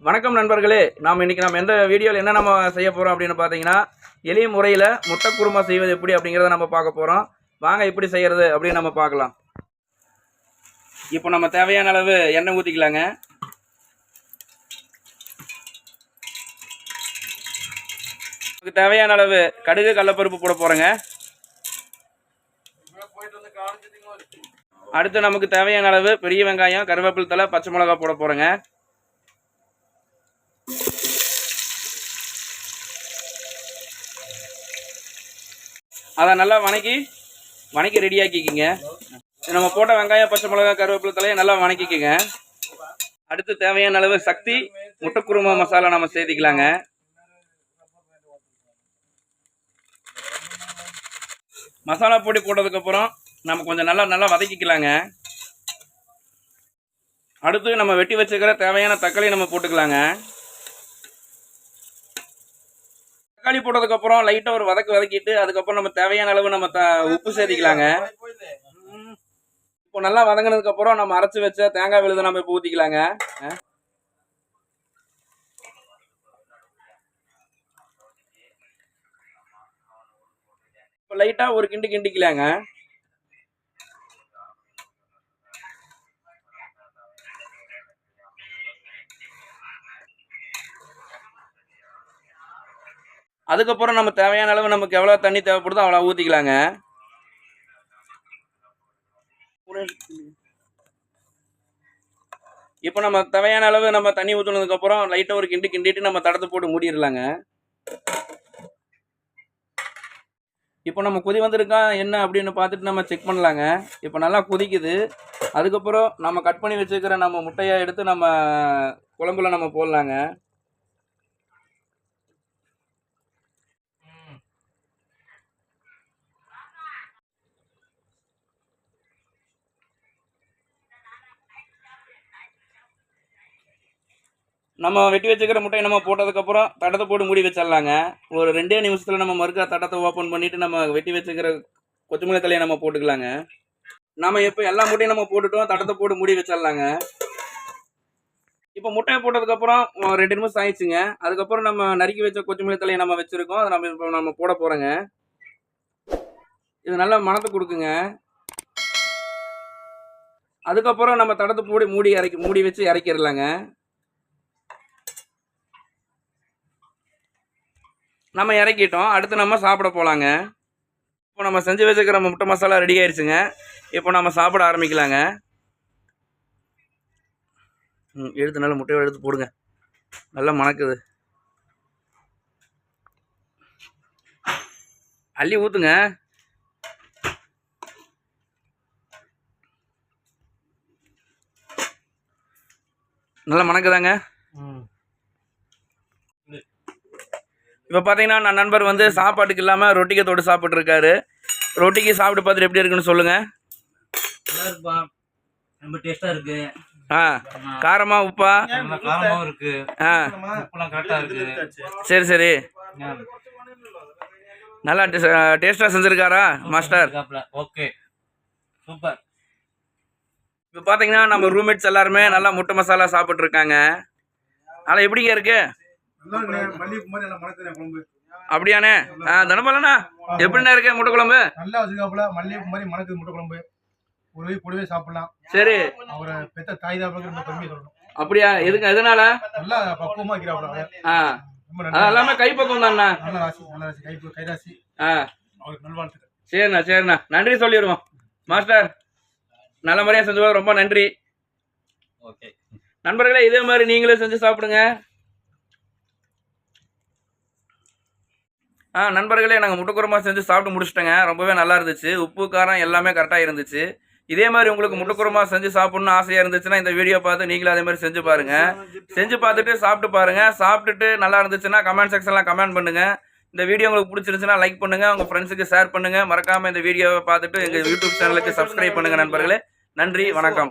வணக்கம் நண்பர்களே, நாம் எந்த வீடியோவில் என்ன நம்ம செய்ய போகிறோம் அப்படின்னு பார்த்தீங்கன்னா, எளிய முறையில் முட்டை குருமா செய்வது எப்படி அப்படிங்கிறத நம்ம பார்க்க போகிறோம். வாங்க எப்படி செய்கிறது அப்படின்னு நம்ம பார்க்கலாம். இப்போ நம்ம தேவையான அளவு எண்ணெய் ஊற்றிக்கலாங்க. நமக்கு தேவையான அளவு கடுகு கடலைப்பருப்பு போட போகிறோங்க. அடுத்து நமக்கு தேவையான அளவு பெரிய வெங்காயம், கருவேப்பிலை தழை, பச்சை மிளகாய் போட போகிறோங்க. அதை நல்லா வணக்கி ரெடியாக்கிக்கிங்க. நம்ம போட்ட வெங்காயம், பச்சை மிளகாய், கருவேப்பிலை தலையை நல்லா வணக்கிக்கங்க. அடுத்து தேவையான அளவு சக்தி முட்டைக்குருமா மசாலா நம்ம சேர்த்திக்கலாங்க. மசாலா பொடி போட்டதுக்கப்புறம் நம்ம கொஞ்சம் நல்லா வதக்கிக்கலாங்க. அடுத்து நம்ம வெட்டி வச்சுக்கிற தேவையான தக்காளி நம்ம போட்டுக்கலாங்க. தக்காளி போட்டதுக்கப்புறம் லைட்டாக ஒரு வதக்கிட்டு அதுக்கப்புறம் நம்ம தேவையான அளவு நம்ம உப்பு சேர்த்திக்கலாங்க. இப்போ நல்லா வதங்கினதுக்கப்புறம் நம்ம அரைச்சி வச்ச தேங்காய் விழுதை நம்ம இப்போ ஊற்றிக்கலாங்க. இப்போ லைட்டாக ஒரு கிண்டிக்கலாங்க. அதுக்கப்புறம் நம்ம தேவையான அளவு நமக்கு எவ்வளோ தண்ணி தேவைப்படுதோ அவ்வளோ ஊற்றிக்கலாங்க. இப்போ நம்ம தேவையான அளவு நம்ம தண்ணி ஊற்றுனதுக்கப்புறம் லைட்டாக ஒரு கிண்டிட்டு நம்ம தடத்தை போட்டு மூடிடலாங்க. இப்போ நம்ம கொதி வந்திருக்கா என்ன அப்படின்னு பார்த்துட்டு நம்ம செக் பண்ணலாங்க. இப்போ நல்லா கொதிக்குது. அதுக்கப்புறம் நம்ம கட் பண்ணி வச்சுக்கிற நம்ம முட்டையை எடுத்து நம்ம குழம்புல நம்ம போடலாங்க. நம்ம வெட்டி வச்சுக்கிற முட்டையை நம்ம போட்டதுக்கப்புறம் தடத்தை போட்டு மூடி வச்சிடலாங்க. ஒரு 2 நிமிஷத்தில் நம்ம மறுக்கா தடத்தை ஓப்பன் பண்ணிவிட்டு நம்ம வெட்டி வச்சுக்கிற கொத்தமல்லி தலையை நம்ம போட்டுக்கலாங்க. நம்ம இப்போ எல்லா முட்டையும் நம்ம போட்டுட்டோம். தடத்தை போட்டு மூடி வச்சிடலாங்க. இப்போ முட்டையை போட்டதுக்கப்புறம் 2 நிமிஷம் ஆயிடுச்சுங்க. அதுக்கப்புறம் நம்ம நறுக்கி வச்ச கொத்தமல்லி தலையை நம்ம வச்சுருக்கோம். அதை நம்ம போட போகிறோங்க. இது நல்லா மணத்தை கொடுக்குங்க. அதுக்கப்புறம் நம்ம தடத்தை போட்டு மூடி வச்சு இறக்கிடலாங்க. நம்ம இறக்கிட்டோம். அடுத்து நம்ம சாப்பிட போகலாங்க. இப்போ நம்ம செஞ்சு வச்சுக்கிற முட்டை மசாலா ரெடி ஆயிடுச்சுங்க. இப்போ நம்ம சாப்பிட ஆரம்பிக்கலாங்க. எடுத்து நல்லா முட்டையோட எடுத்து போடுங்க. நல்லா மணக்குது. அள்ளி ஊற்றுங்க. நல்லா மணக்குதாங்க. இப்போ பார்த்தீங்கன்னா நான் நண்பர் வந்து சாப்பாட்டுக்கு இல்லாமல் ரொட்டிக்கு தொட்டு சாப்பிட்ருக்காரு. ரொட்டிக்கு சாப்பிட்டு பார்த்துட்டு எப்படி இருக்குன்னு சொல்லுங்கள். ரொம்ப டேஸ்ட்டாக இருக்குது. காரமா உப்பா? காரமாகவும் இருக்குது. கரெக்டாக இருக்குது. சரி நல்லா டேஸ்ட்டாக செஞ்சுருக்காரா மாஸ்டர்? Okay, super. இப்போ பார்த்தீங்கன்னா நம்ம ரூம்மேட்ஸ் எல்லாருமே நல்லா முட்டை மசாலா சாப்பிட்ருக்காங்க. அதனால் எப்படிங்க இருக்கு? அப்படியாண்ணே? தனபாலண்ணா எப்படிண்ணா இருக்கு முட்டை குழம்பு? நல்லா வச்சுக்காப்புல மல்லிகைப்பூ மாதிரி மணக்குது முட்டை குழம்பு. ஒரு கூடவே சாப்பிடலாம். சரி, அவரை பெத்த தாய் தான் பெருமையை சொல்லணும். அப்படியா? எதனால? நல்லா பக்குவமா இருக்கிறாப்புல. அதெல்லாமே கைப்பக்கம் தான்ண்ணா. நல்ல ராசி கைராசி. அவருக்கு நல்வாழ்த்துக்கள். சரிண்ணா நன்றி சொல்லிடுவோம். மாஸ்டர் நல்ல முறையாக செஞ்சு ரொம்ப நன்றி. ஓகே நண்பர்களே, இதே மாதிரி நீங்களே செஞ்சு சாப்பிடுங்க. நண்பர்களே, நாங்கள் முட்டை குருமா செஞ்சு சாப்பிட்டு முடிச்சிட்டோங்க. ரொம்பவே நல்லா இருந்துச்சு. உப்பு காரம் எல்லாமே கரெக்டாக இருந்துச்சு. இதே மாதிரி உங்களுக்கு முட்டை குருமா செஞ்சு சாப்பிட்ணுன்னு ஆசையாக இருந்துச்சுன்னா இந்த வீடியோ பார்த்து நீங்களும் அதே மாதிரி செஞ்சு பாருங்கள். செஞ்சு பார்த்துட்டு சாப்பிட்டு பாருங்கள். சாப்பிட்டுட்டு நல்லா இருந்துச்சுன்னா கமெண்ட் செக்ஷனில் கமெண்ட் பண்ணுங்கள். இந்த வீடியோ உங்களுக்கு பிடிச்சிருந்துச்சுன்னா லைக் பண்ணுங்கள். உங்கள் ஃப்ரெண்ட்ஸுக்கு ஷேர் பண்ணுங்கள். மறக்காமல் இந்த வீடியோவை பார்த்துட்டு எங்கள் யூடியூப் சேனலுக்கு சப்ஸ்கிரைப் பண்ணுங்கள் நண்பர்களே. நன்றி, வணக்கம்.